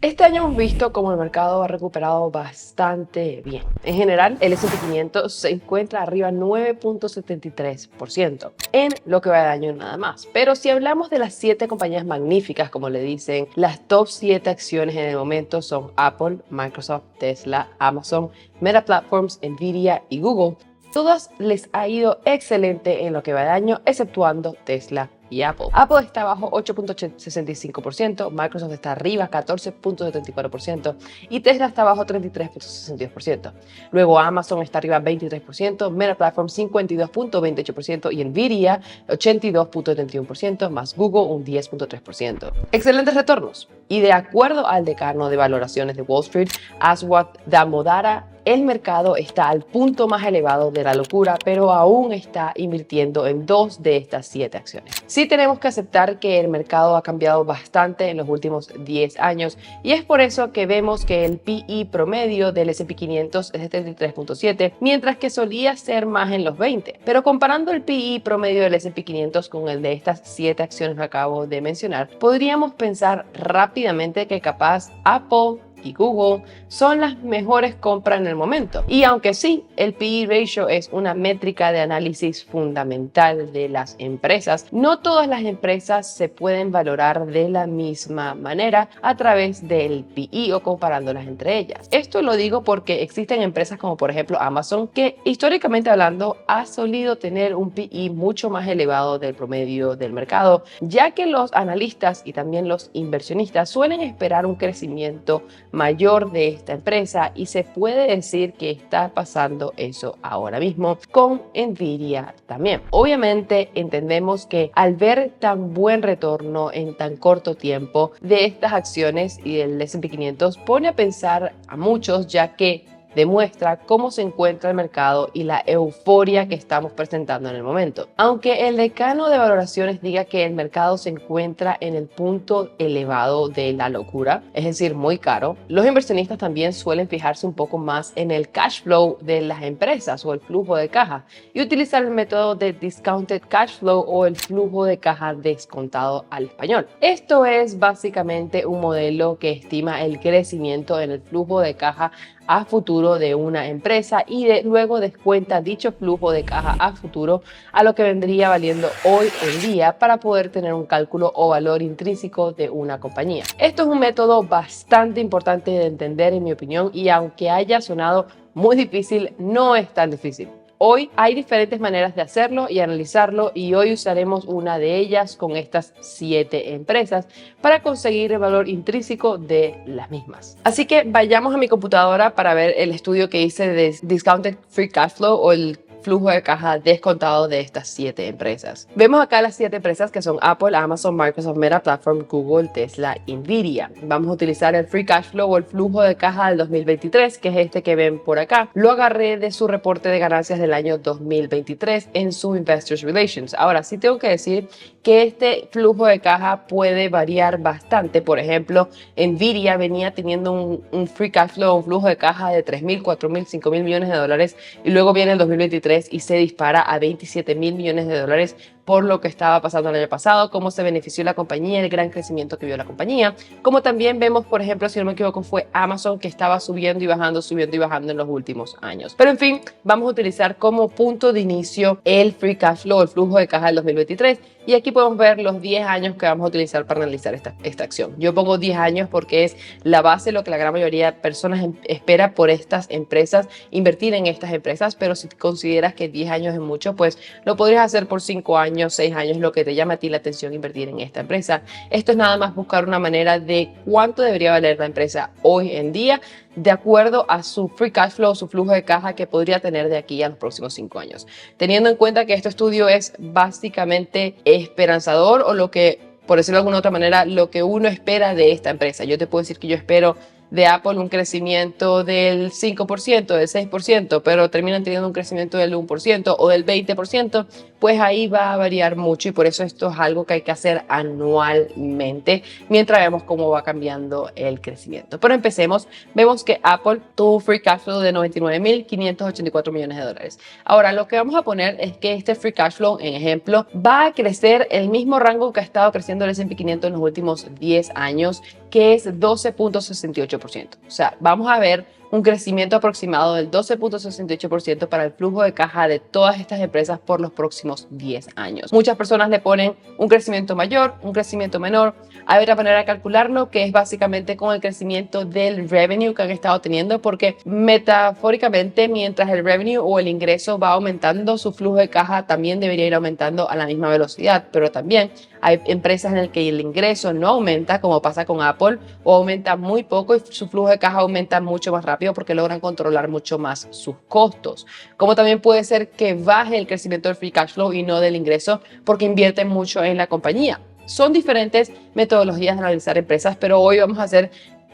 Este año hemos visto cómo el mercado ha recuperado bastante bien. En general, el S&P 500 se encuentra arriba 9.73% en lo que va de año nada más. Pero si hablamos de las 7 compañías magníficas, como le dicen, las top 7 acciones en el momento son Apple, Microsoft, Tesla, Amazon, Meta Platforms, Nvidia y Google. Todas les ha ido excelente en lo que va de año, exceptuando Tesla y Apple. Apple está abajo 8.65%, Microsoft está arriba 14.74% y Tesla está abajo 33.62%. Luego Amazon está arriba 23%, Meta Platforms 52.28% y Nvidia 82.31%, más Google un 10.3%. Excelentes retornos. Y de acuerdo al decano de valoraciones de Wall Street, Aswath Damodara, el mercado está al punto más elevado de la locura, pero aún está invirtiendo en 2 de estas 7 acciones. Sí tenemos que aceptar que el mercado ha cambiado bastante en los últimos 10 años y es por eso que vemos que el PE promedio del S&P 500 es de 33.7, mientras que solía ser más en los 20. Pero comparando el PE promedio del S&P 500 con el de estas 7 acciones que acabo de mencionar, podríamos pensar rápidamente que capaz Apple y Google son las mejores compras en el momento. Y aunque sí, el PE ratio es una métrica de análisis fundamental de las empresas, no todas las empresas se pueden valorar de la misma manera a través del PE o comparándolas entre ellas. Esto lo digo porque existen empresas como por ejemplo Amazon, que históricamente hablando ha solido tener un PE mucho más elevado del promedio del mercado, ya que los analistas y también los inversionistas suelen esperar un crecimiento mayor de esta empresa y se puede decir que está pasando eso ahora mismo con Nvidia también. Obviamente entendemos que al ver tan buen retorno en tan corto tiempo de estas acciones y del S&P 500 pone a pensar a muchos, ya que demuestra cómo se encuentra el mercado y la euforia que estamos presentando en el momento. Aunque el decano de valoraciones diga que el mercado se encuentra en el punto elevado de la locura, es decir, muy caro, los inversionistas también suelen fijarse un poco más en el cash flow de las empresas o el flujo de caja y utilizar el método de discounted cash flow o el flujo de caja descontado al español. Esto es básicamente un modelo que estima el crecimiento en el flujo de caja a futuro de una empresa y luego descuenta dicho flujo de caja a futuro a lo que vendría valiendo hoy en día para poder tener un cálculo o valor intrínseco de una compañía. Esto es un método bastante importante de entender en mi opinión y aunque haya sonado muy difícil, no es tan difícil. Hoy hay diferentes maneras de hacerlo y analizarlo y hoy usaremos una de ellas con estas 7 empresas para conseguir el valor intrínseco de las mismas. Así que vayamos a mi computadora para ver el estudio que hice de Discounted Free Cash Flow o el flujo de caja descontado de estas 7 empresas. Vemos acá las 7 empresas que son Apple, Amazon, Microsoft, Meta Platform, Google, Tesla, Nvidia. Vamos a utilizar el Free Cash Flow o el flujo de caja del 2023, que es este que ven por acá. Lo agarré de su reporte de ganancias del año 2023 en su Investors Relations. Ahora sí tengo que decir que este flujo de caja puede variar bastante. Por ejemplo, Nvidia venía teniendo un Free Cash Flow, un flujo de caja de 3.000, 4.000, 5.000 millones de dólares y luego viene el 2023 y se dispara a 27.000 millones de dólares por lo que estaba pasando el año pasado, cómo se benefició la compañía, el gran crecimiento que vio la compañía. Como también vemos, por ejemplo, si no me equivoco, fue Amazon, que estaba subiendo y bajando en los últimos años. Pero en fin, vamos a utilizar como punto de inicio el Free Cash Flow, el flujo de caja del 2023. Y aquí podemos ver los 10 años que vamos a utilizar para analizar esta acción. Yo pongo 10 años porque es la base, lo que la gran mayoría de personas espera por estas empresas, invertir en estas empresas, pero si consideras que 10 años es mucho, pues lo podrías hacer por 5 años, 6 años, lo que te llama a ti la atención invertir en esta empresa. Esto es nada más buscar una manera de cuánto debería valer la empresa hoy en día, de acuerdo a su free cash flow, su flujo de caja que podría tener de aquí a los próximos 5 años. Teniendo en cuenta que este estudio es básicamente esperanzador o lo que, por decirlo de alguna otra manera, lo que uno espera de esta empresa. Yo te puedo decir que yo espero de Apple un crecimiento del 5%, del 6%, pero terminan teniendo un crecimiento del 1% o del 20%, pues ahí va a variar mucho y por eso esto es algo que hay que hacer anualmente mientras vemos cómo va cambiando el crecimiento. Pero empecemos, vemos que Apple tuvo free cash flow de 99.584 millones de dólares. Ahora, lo que vamos a poner es que este free cash flow, en ejemplo, va a crecer el mismo rango que ha estado creciendo el S&P 500 en los últimos 10 años, que es 12.68%. O sea, vamos a ver un crecimiento aproximado del 12.68% para el flujo de caja de todas estas empresas por los próximos 10 años. Muchas personas le ponen un crecimiento mayor, un crecimiento menor. Hay otra manera de calcularlo que es básicamente con el crecimiento del revenue que han estado teniendo, porque metafóricamente mientras el revenue o el ingreso va aumentando, su flujo de caja también debería ir aumentando a la misma velocidad, pero también hay empresas en las que el ingreso no aumenta, como pasa con Apple, o aumenta muy poco y su flujo de caja aumenta mucho más rápido porque logran controlar mucho más sus costos. Como también puede ser que baje el crecimiento del free cash flow y no del ingreso porque invierten mucho en la compañía. Son diferentes metodologías de analizar empresas, pero hoy vamos a hacer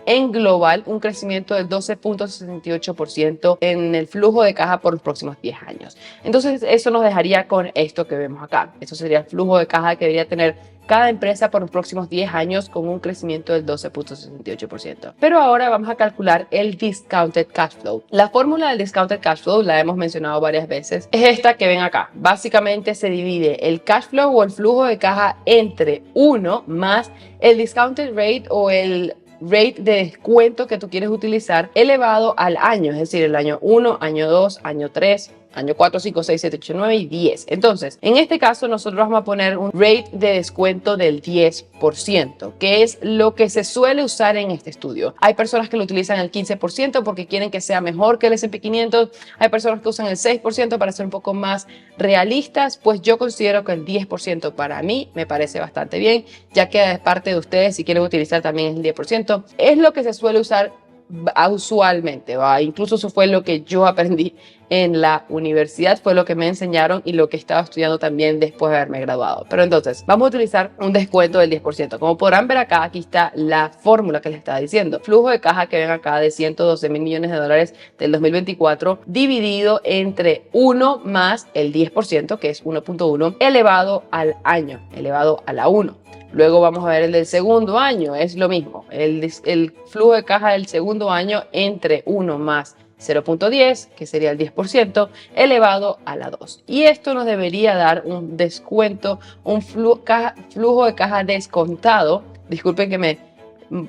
en global un crecimiento del 12.68% en el flujo de caja por los próximos 10 años. Entonces eso nos dejaría con esto que vemos acá. Esto sería el flujo de caja que debería tener cada empresa por los próximos 10 años con un crecimiento del 12.68%. Pero ahora vamos a calcular el discounted cash flow. La fórmula del discounted cash flow la hemos mencionado varias veces. Es esta que ven acá. Básicamente se divide el cash flow o el flujo de caja entre 1 más el discounted rate o el rate de descuento que tú quieres utilizar elevado al año, es decir, el año 1, año 2, año 3, año 4, 5, 6, 7, 8, 9 y 10. Entonces, en este caso nosotros vamos a poner un rate de descuento del 10%, que es lo que se suele usar en este estudio. Hay personas que lo utilizan el 15% porque quieren que sea mejor que el S&P 500. Hay personas que usan el 6% para ser un poco más realistas. Pues yo considero que el 10% para mí me parece bastante bien, ya que de parte de ustedes, si quieren utilizar también el 10%, es lo que se suele usar usualmente, ¿va? Incluso eso fue lo que yo aprendí en la universidad, fue lo que me enseñaron y lo que estaba estudiando también después de haberme graduado. Pero entonces, vamos a utilizar un descuento del 10%. Como podrán ver acá, aquí está la fórmula que les estaba diciendo. Flujo de caja que ven acá de 112 mil millones de dólares del 2024, dividido entre 1 más el 10%, que es 1.1, elevado al año, elevado a la 1. Luego vamos a ver el del segundo año, es lo mismo. El flujo de caja del segundo año entre 1 más 0.10, que sería el 10%, elevado a la 2. Y esto nos debería dar un descuento, un flujo de caja descontado. Disculpen que me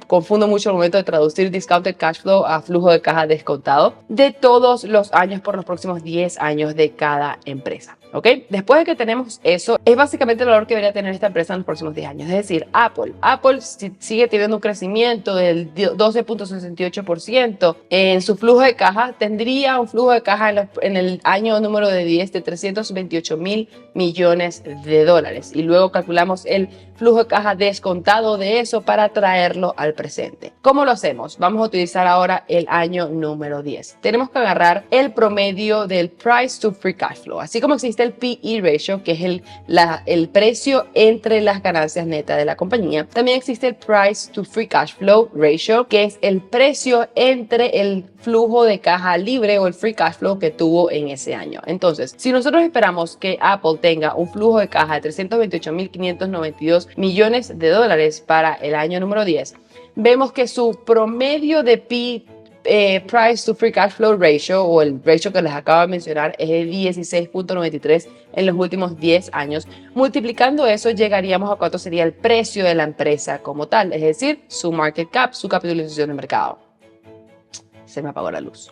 confundo mucho al momento de traducir discounted cash flow a flujo de caja descontado de todos los años por los próximos 10 años de cada empresa. ¿Ok? Después de que tenemos eso, es básicamente el valor que debería tener esta empresa en los próximos 10 años. Es decir, Apple sigue teniendo un crecimiento del 12.68% en su flujo de caja, tendría un flujo de caja en el año número de 10 de 328 mil millones de dólares. Y luego calculamos el flujo de caja descontado de eso para traerlo al presente. ¿Cómo lo hacemos? Vamos a utilizar ahora el año número 10. Tenemos que agarrar el promedio del price to free cash flow. Así como existe el PE ratio, que es el precio entre las ganancias netas de la compañía, también existe el price to free cash flow ratio, que es el precio entre el flujo de caja libre o el free cash flow que tuvo en ese año. Entonces, si nosotros esperamos que Apple tenga un flujo de caja de 328.592 millones de dólares para el año número 10, vemos que su promedio de price to free cash flow ratio, o el ratio que les acabo de mencionar, es de 16.93 en los últimos 10 años. Multiplicando eso, llegaríamos a cuánto sería el precio de la empresa como tal, es decir, su market cap, su capitalización de mercado. Se me apagó la luz.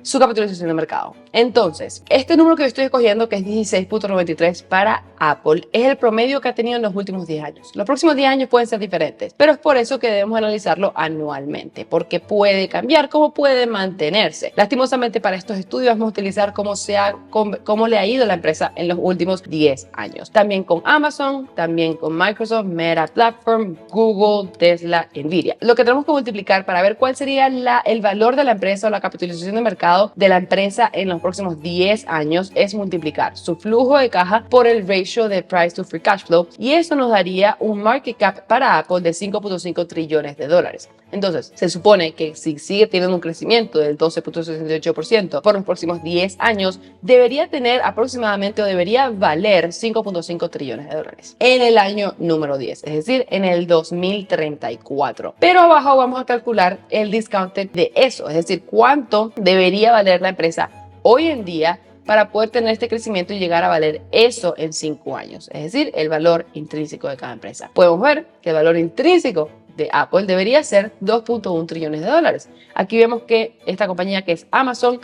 Su capitalización de mercado. Entonces, este número que yo estoy escogiendo, que es 16.93 para Apple, es el promedio que ha tenido en los últimos 10 años. Los próximos 10 años pueden ser diferentes, pero es por eso que debemos analizarlo anualmente, porque puede cambiar, como puede mantenerse. Lastimosamente, para estos estudios vamos a utilizar cómo le ha ido la empresa en los últimos 10 años. También con Amazon, también con Microsoft, Meta Platform, Google, Tesla, Nvidia. Lo que tenemos que multiplicar para ver cuál sería el valor de la empresa o la capitalización de mercado esperado de la empresa en los próximos 10 años es multiplicar su flujo de caja por el ratio de price to free cash flow, y eso nos daría un market cap para Apple de 5.5 trillones de dólares. Entonces, se supone que si sigue teniendo un crecimiento del 12.68% por los próximos 10 años, debería tener aproximadamente o debería valer 5.5 trillones de dólares en el año número 10, es decir, en el 2034. Pero abajo vamos a calcular el discounted de eso, es decir, cuánto debería valer la empresa hoy en día para poder tener este crecimiento y llegar a valer eso en 5 años, es decir, el valor intrínseco de cada empresa. Podemos ver que el valor intrínseco de Apple debería ser 2.1 trillones de dólares. Aquí vemos que esta compañía, que es Amazon,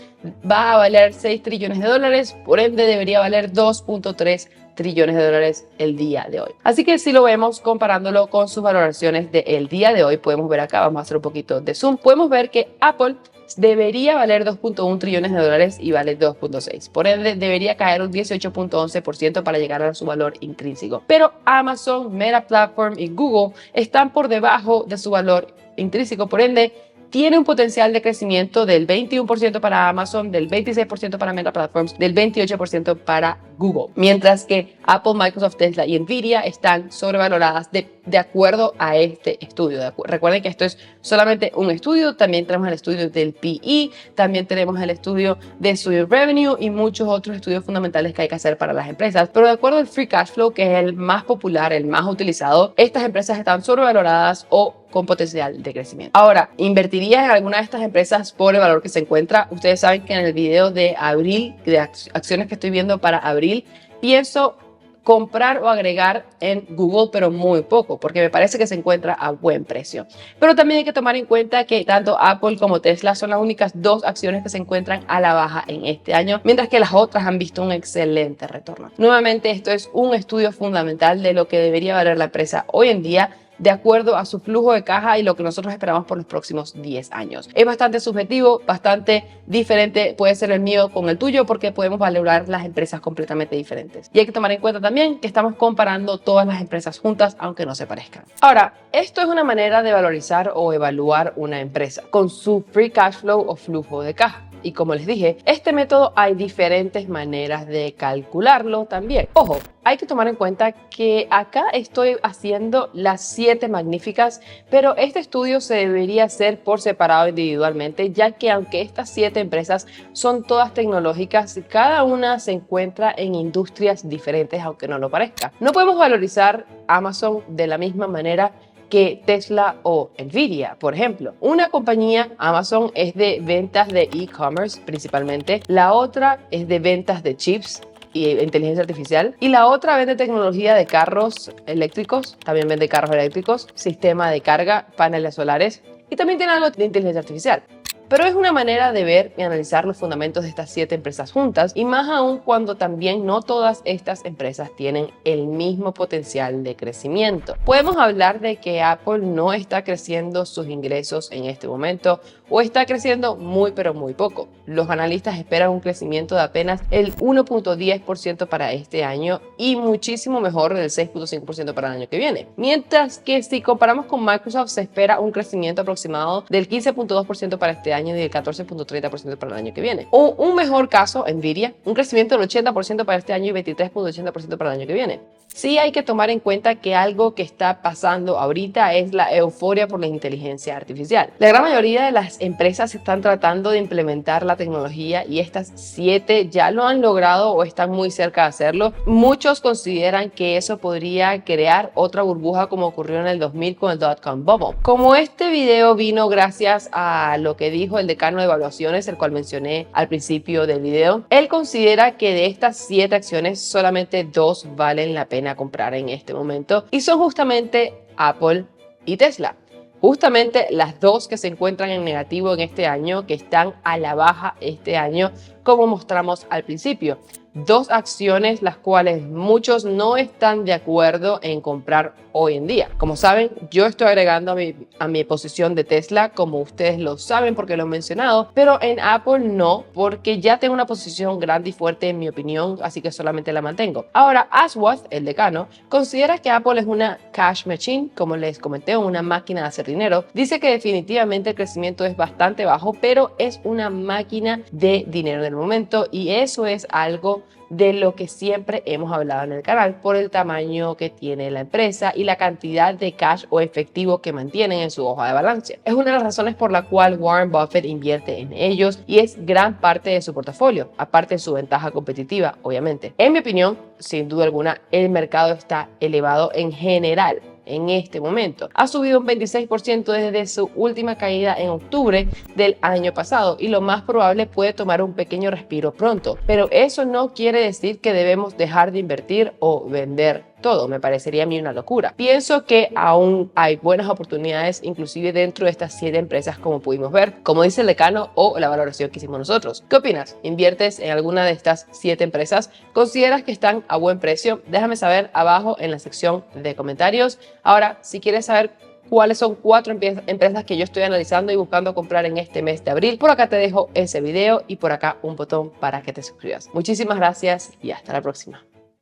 va a valer 6 trillones de dólares, por ende debería valer 2.3 trillones de dólares el día de hoy. Así que si lo vemos comparándolo con sus valoraciones del día de hoy, podemos ver acá, vamos a hacer un poquito de zoom, podemos ver que Apple debería valer 2.1 trillones de dólares y vale 2.6. Por ende, debería caer un 18.11% para llegar a su valor intrínseco. Pero Amazon, Meta Platforms y Google están por debajo de su valor intrínseco. Por ende, tiene un potencial de crecimiento del 21% para Amazon, del 26% para Meta Platforms, del 28% para Google. Mientras que Apple, Microsoft, Tesla y Nvidia están sobrevaloradas de acuerdo a este estudio. Recuerden que esto es solamente un estudio. También tenemos el estudio del PE, también tenemos el estudio de su revenue y muchos otros estudios fundamentales que hay que hacer para las empresas. Pero de acuerdo al free cash flow, que es el más popular, el más utilizado, estas empresas están sobrevaloradas o con potencial de crecimiento. Ahora, ¿invertirías en alguna de estas empresas por el valor que se encuentra? Ustedes saben que en el video de abril, de acciones que estoy viendo para abril, pienso comprar o agregar en Google, pero muy poco, porque me parece que se encuentra a buen precio. Pero también hay que tomar en cuenta que tanto Apple como Tesla son las únicas dos acciones que se encuentran a la baja en este año, mientras que las otras han visto un excelente retorno. Nuevamente, esto es un estudio fundamental de lo que debería valer la empresa hoy en día, de acuerdo a su flujo de caja y lo que nosotros esperamos por los próximos 10 años. Es bastante subjetivo, bastante diferente puede ser el mío con el tuyo, porque podemos valorar las empresas completamente diferentes. Y hay que tomar en cuenta también que estamos comparando todas las empresas juntas, aunque no se parezcan. Ahora, esto es una manera de valorizar o evaluar una empresa con su free cash flow o flujo de caja. Y como les dije, este método hay diferentes maneras de calcularlo también. Ojo, hay que tomar en cuenta que acá estoy haciendo las 7 magníficas, pero este estudio se debería hacer por separado individualmente, ya que aunque estas 7 empresas son todas tecnológicas, cada una se encuentra en industrias diferentes, aunque no lo parezca. No podemos valorizar Amazon de la misma manera que Tesla o Nvidia, por ejemplo. Una compañía, Amazon, es de ventas de e-commerce principalmente, la otra es de ventas de chips y inteligencia artificial, y la otra vende tecnología de carros eléctricos, también vende carros eléctricos, sistema de carga, paneles solares, y también tiene algo de inteligencia artificial. Pero es una manera de ver y analizar los fundamentos de estas 7 empresas juntas, y más aún cuando también no todas estas empresas tienen el mismo potencial de crecimiento. Podemos hablar de que Apple no está creciendo sus ingresos en este momento, o está creciendo muy pero muy poco. Los analistas esperan un crecimiento de apenas el 1.10% para este año y muchísimo mejor del 6.5% para el año que viene. Mientras que si comparamos con Microsoft, se espera un crecimiento aproximado del 15.2% para este año y del 14.30% para el año que viene. O un mejor caso, Nvidia, un crecimiento del 80% para este año y 23.80% para el año que viene. Sí hay que tomar en cuenta que algo que está pasando ahorita es la euforia por la inteligencia artificial. La gran mayoría de las empresas están tratando de implementar la tecnología y estas 7 ya lo han logrado o están muy cerca de hacerlo. Muchos consideran que eso podría crear otra burbuja como ocurrió en el 2000 con el dot-com bubble. Como este video vino gracias a lo que dijo el decano de evaluaciones, el cual mencioné al principio del video, él considera que de estas 7 acciones solamente 2 valen la pena comprar en este momento, y son justamente Apple y Tesla. Justamente las dos que se encuentran en negativo en este año, que están a la baja este año, como mostramos al principio. 2 acciones las cuales muchos no están de acuerdo en comprar hoy en día. Como saben, yo estoy agregando a mi a mi posición de Tesla, como ustedes lo saben porque lo he mencionado, pero en Apple no, porque ya tengo una posición grande y fuerte en mi opinión, así que solamente la mantengo. Ahora, Aswath, el decano, considera que Apple es una cash machine, como les comenté, una máquina de hacer dinero. Dice que definitivamente el crecimiento es bastante bajo, pero es una máquina de dinero en el momento, y eso es algo de lo que siempre hemos hablado en el canal por el tamaño que tiene la empresa y la cantidad de cash o efectivo que mantienen en su hoja de balance. Es una de las razones por la cual Warren Buffett invierte en ellos y es gran parte de su portafolio, aparte de su ventaja competitiva, obviamente. En mi opinión, sin duda alguna, el mercado está elevado en general. En este momento ha subido un 26% desde su última caída en octubre del año pasado, y lo más probable puede tomar un pequeño respiro pronto, pero eso no quiere decir que debemos dejar de invertir o vender todo. Me parecería a mí una locura. Pienso que aún hay buenas oportunidades, inclusive dentro de estas 7 empresas, como pudimos ver, como dice el decano, o la valoración que hicimos nosotros. ¿Qué opinas? ¿Inviertes en alguna de estas 7 empresas? ¿Consideras que están a buen precio? Déjame saber abajo en la sección de comentarios. Ahora, si quieres saber cuáles son 4 empresas que yo estoy analizando y buscando comprar en este mes de abril, por acá te dejo ese video y por acá un botón para que te suscribas. Muchísimas gracias y hasta la próxima.